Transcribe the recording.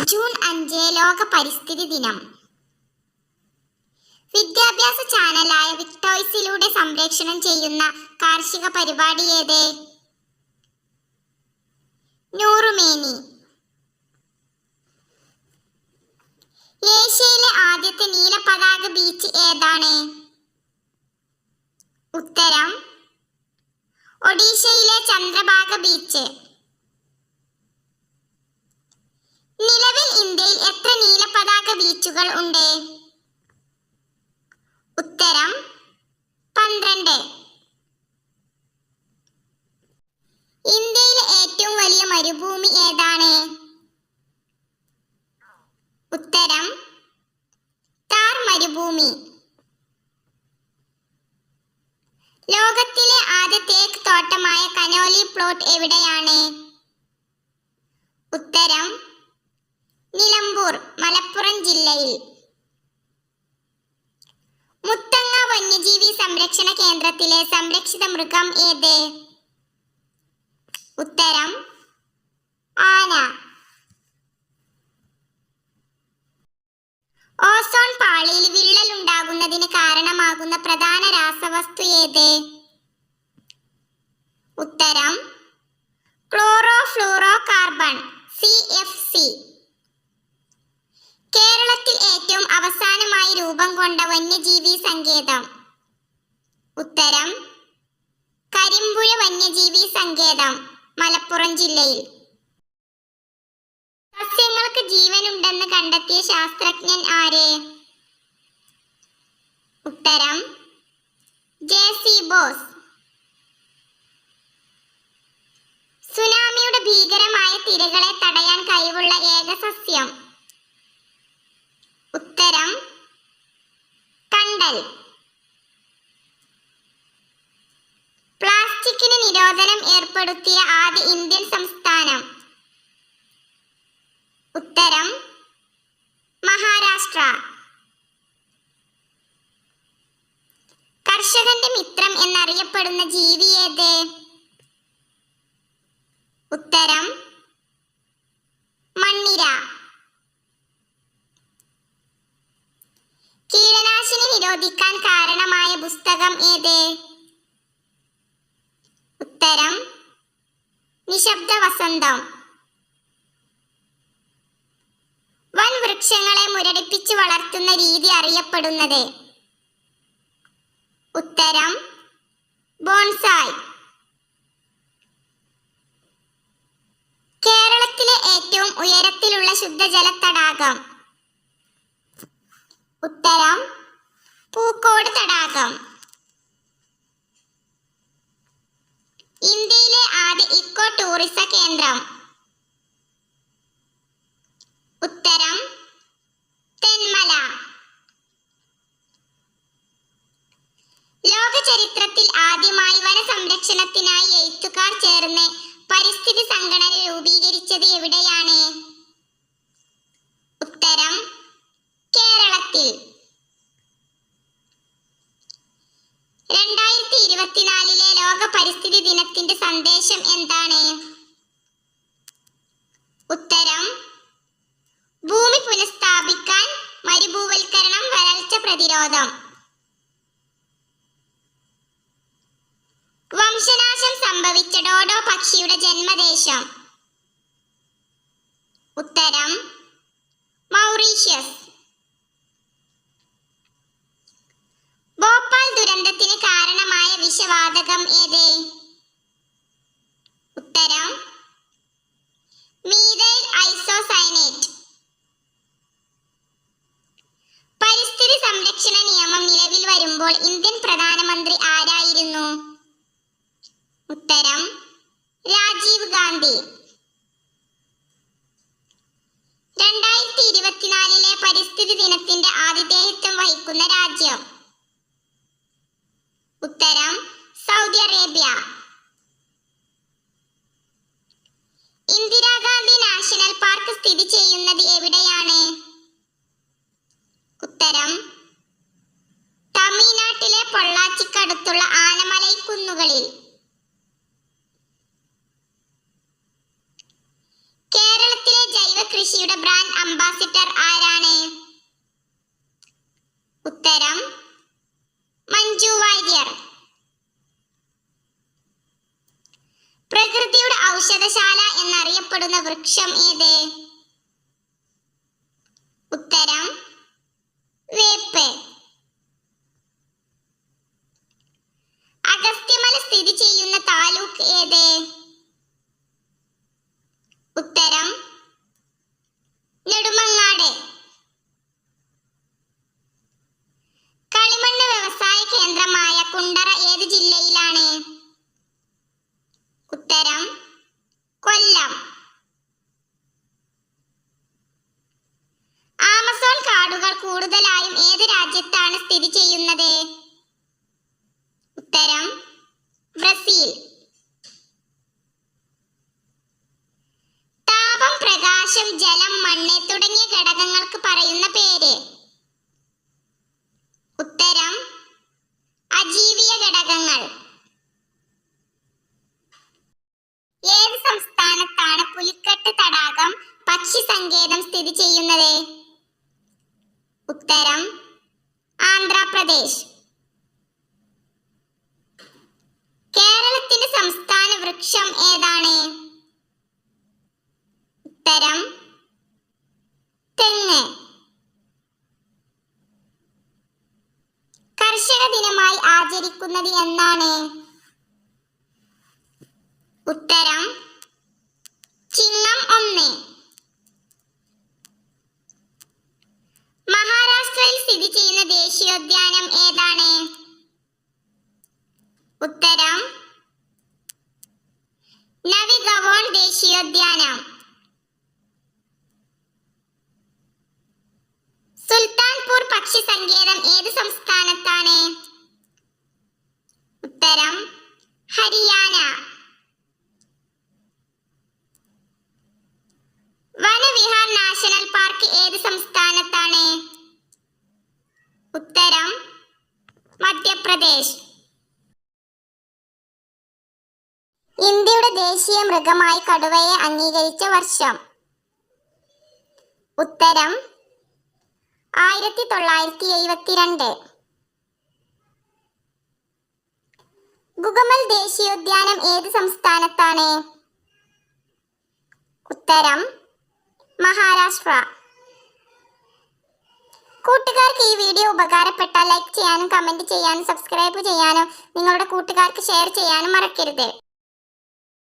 June 5 ലോക പരിസ്ഥിതി ദിനം. വിദ്യാഭ്യാസ ചാനലായ വിക്ടോയ്സിലൂടെ സംപ്രേഷണം ചെയ്യുന്ന കാർഷിക പരിപാടി ഏത്? നൂറുമേനി. ഏഷ്യയിലെ ആദ്യത്തെ നീലപതാക ബീച്ച് ഏതാണ്? ഉത്തരം ഒഡീഷയിലെ ചന്ദ്രഭാഗ ബീച്ച്. നിലവിൽ ഇന്ത്യയിൽ എത്ര നീലപതാക ബീച്ചുകൾ ഉണ്ട്? ഉത്തരം 12. ഇന്ത്യയിലെ ഏറ്റവും വലിയ മരുഭൂമി ഏതാണ്? ഉത്തരം താർ മരുഭൂമി. ലോകത്തിലെ ആദ്യ തേക്ക് തോട്ടമായ കനോലി പ്ലോട്ട് എവിടെയാണ്? ഉത്തരം നിലമ്പൂർ, മലപ്പുറം ജില്ലയിൽ. മുത്തങ്ങ വന്യജീവി സംരക്ഷണ കേന്ദ്രത്തിലെ സംരക്ഷിത മൃഗം ഏത്? ഉത്തരം ആന. ഓസോൺ പാളിയിൽ വിള്ളൽ ഉണ്ടാകുന്നതിന് കാരണമാകുന്ന പ്രധാന രാസവസ്തു ഏത്? ഉത്തരം ക്ലോറോഫ്ലൂറോ കാർബൺ, CFC. കേരളത്തിൽ ഏറ്റവും അവസാനമായി രൂപം കൊണ്ട വന്യജീവി സങ്കേതം? ഉത്തരം കരിമ്പുഴ വന്യജീവി സങ്കേതം, മലപ്പുറം ജില്ലയിൽ. സസ്യങ്ങൾക്ക് ജീവനുണ്ടെന്ന് കണ്ടെത്തിയ ശാസ്ത്രജ്ഞൻ ആര്? ഉത്തരം JC ബോസ്. സുനാമിയുടെ ഭീകരമായ തിരകളെ തടയാൻ കഴിവുള്ള ഏക സസ്യം? ഉത്തരം കണ്ടൽ. പ്ലാസ്റ്റിക്കിന് നിരോധനം ഏർപ്പെടുത്തിയ ആദ്യ ഇന്ത്യൻ സംസ്ഥാനം? ഉത്തരം മഹാരാഷ്ട്ര. കർഷകന്റെ മിത്രം എന്നറിയപ്പെടുന്ന ജീവി ഏത്? ഉത്തരം മണ്ണിര. കീടനാശിനി നിരോധിക്കാൻ കാരണമായ പുസ്തകം ഏത്? ഉത്തരം നിശബ്ദ വസന്തം. വൻ വൃക്ഷങ്ങളെ മുരടിപ്പിച്ച് വളർത്തുന്ന രീതി അറിയപ്പെടുന്നത്? ഉത്തരം ബോൺസായ്. കേരളത്തിലെ ഏറ്റവും ഉയരത്തിലുള്ള ശുദ്ധജല തടാകം? ഉത്തരം പൂക്കോട് തടാകം. ഇന്ത്യയിലെ ആദ്യ ഇക്കോ ടൂറിസം കേന്ദ്രം? ഉത്തരം തെന്മല. ലോക ചരിത്രത്തിൽ ആദ്യമായി വനസംരക്ഷണത്തിനായി എഴുത്തുകാർ ചേർന്ന് പരിസ്ഥിതി സംഘടന രൂപീകരിച്ചത് എവിടെയാണ്? ഉത്തരം കേരളത്തിൽ. 2024 ലോക പരിസ്ഥിതി ദിനത്തിന്റെ സന്ദേശം എന്താണ്? ഉത്തരം ഭൂമി പുനഃസ്ഥാപിക്കാൻ, മരുഭൂവൽക്കരണം, വരൾച്ച പ്രതിരോധം. വംശനാശം സംഭവിച്ച ഡോഡോ പക്ഷിയുടെ ജന്മദേശം? ഉത്തരം മൗറീഷ്യസ്. ഭോപ്പാൽ ദുരന്തത്തിന് കാരണമായ വിഷവാതകം ഏത്? ഉത്തരം മീഥൈൽ ഐസോസയനേറ്റ്. പരിസ്ഥിതി സംരക്ഷണ നിയമം നിലവിൽ വരുമ്പോൾ ഇന്ത്യൻ പ്രധാനമന്ത്രി ആരായിരുന്നു? ഉത്തരം രാജീവ് ഗാന്ധി. 2024 പരിസ്ഥിതി ദിനത്തിന്റെ ആതിഥേയത്വം വഹിക്കുന്ന രാജ്യം? ഉത്തരം Saudi Arabia. Indira Gandhi national park സ്ഥിതി ചെയ്യുന്നത് എവിടെയാണ്? ഉത്തരം തമിഴ്നാട്ടിലെ പൊള്ളാച്ചിക്കടുത്തുള്ള ആനമലൈ കുന്നുകളിൽ. കൃഷിയുടെ ബ്രാൻഡ് അംബാസിഡർ ആരാണ്? ഉത്തരം മഞ്ജു വാര്യർ. പ്രകൃതിയുടെ ഔഷധശാല എന്നറിയപ്പെടുന്ന വൃക്ഷം ഏത്? ഉത്തരം വേപ്പ്. അഗസ്ത്യമല സ്ഥിതി ചെയ്യുന്ന താലൂക്ക് ഏത്? ഉത്തരം നെടുമങ്ങാട്. കളിമണ്ണ് വ്യവസായ കേന്ദ്രമായ കുണ്ടറ ഏത് ജില്ലയിലാണ്? ഉത്തരം കൊല്ലം. ആമസോൺ കാടുകൾ കൂടുതലായും ഏത് രാജ്യത്താണ് സ്ഥിതി ചെയ്യുന്നത്? ഉത്തരം ബ്രസീൽ. താപം, പ്രകാശം, ജലം, മണ്ണ് തുടങ്ങിയ ഘടകങ്ങൾക്ക് പറയുന്ന പേര്? ഉത്തരം അജീവീയ ഘടകങ്ങൾ. ഏത് സംസ്ഥാനത്താണ് പുലിക്കട്ട് തടാകം പക്ഷി സങ്കേതം സ്ഥിതി ചെയ്യുന്നത്? ഉത്തരം ആന്ധ്രാപ്രദേശ്. കേരളത്തിന്റെ സംസ്ഥാന വൃക്ഷം ഏതാണ്? ഉത്തരം തെങ്ങ്. കർഷക ദിനമായി ആചരിക്കുന്നത് എന്നാണ്? ഉത്തരം ചിങ്ങം 1. മഹാരാഷ്ട്രയിൽ സ്ഥിതി ചെയ്യുന്ന ദേശീയോദ്യാനം ഏതാണ്? ഉത്തരം നവി ഗവോൺ ദേശീയോദ്യാനം. സുൽത്താൻപൂർ പക്ഷി സങ്കേതം ഏത് സംസ്ഥാനത്താണ്? ഉത്തരം ഹരിയാന. വനവിഹാർ നാഷണൽ പാർക്ക് ഏത് സംസ്ഥാനത്താണ്? ഉത്തരം മധ്യപ്രദേശ്. ഇന്ത്യയുടെ ദേശീയ മൃഗമായി കടുവയെ അംഗീകരിച്ച വർഷം? ഉത്തരം 1972. ഗുഗമൽ ദേശീയോദ്യാനം ഏത് സംസ്ഥാനത്താണ്? ഉത്തരം മഹാരാഷ്ട്ര. കൂട്ടുകാർക്ക് ഈ വീഡിയോ ഉപകാരപ്പെട്ടാൽ ലൈക്ക് ചെയ്യാനും കമന്റ് ചെയ്യാനും സബ്സ്ക്രൈബ് ചെയ്യാനും നിങ്ങളുടെ കൂട്ടുകാർക്ക് ഷെയർ ചെയ്യാനും മറക്കരുത്.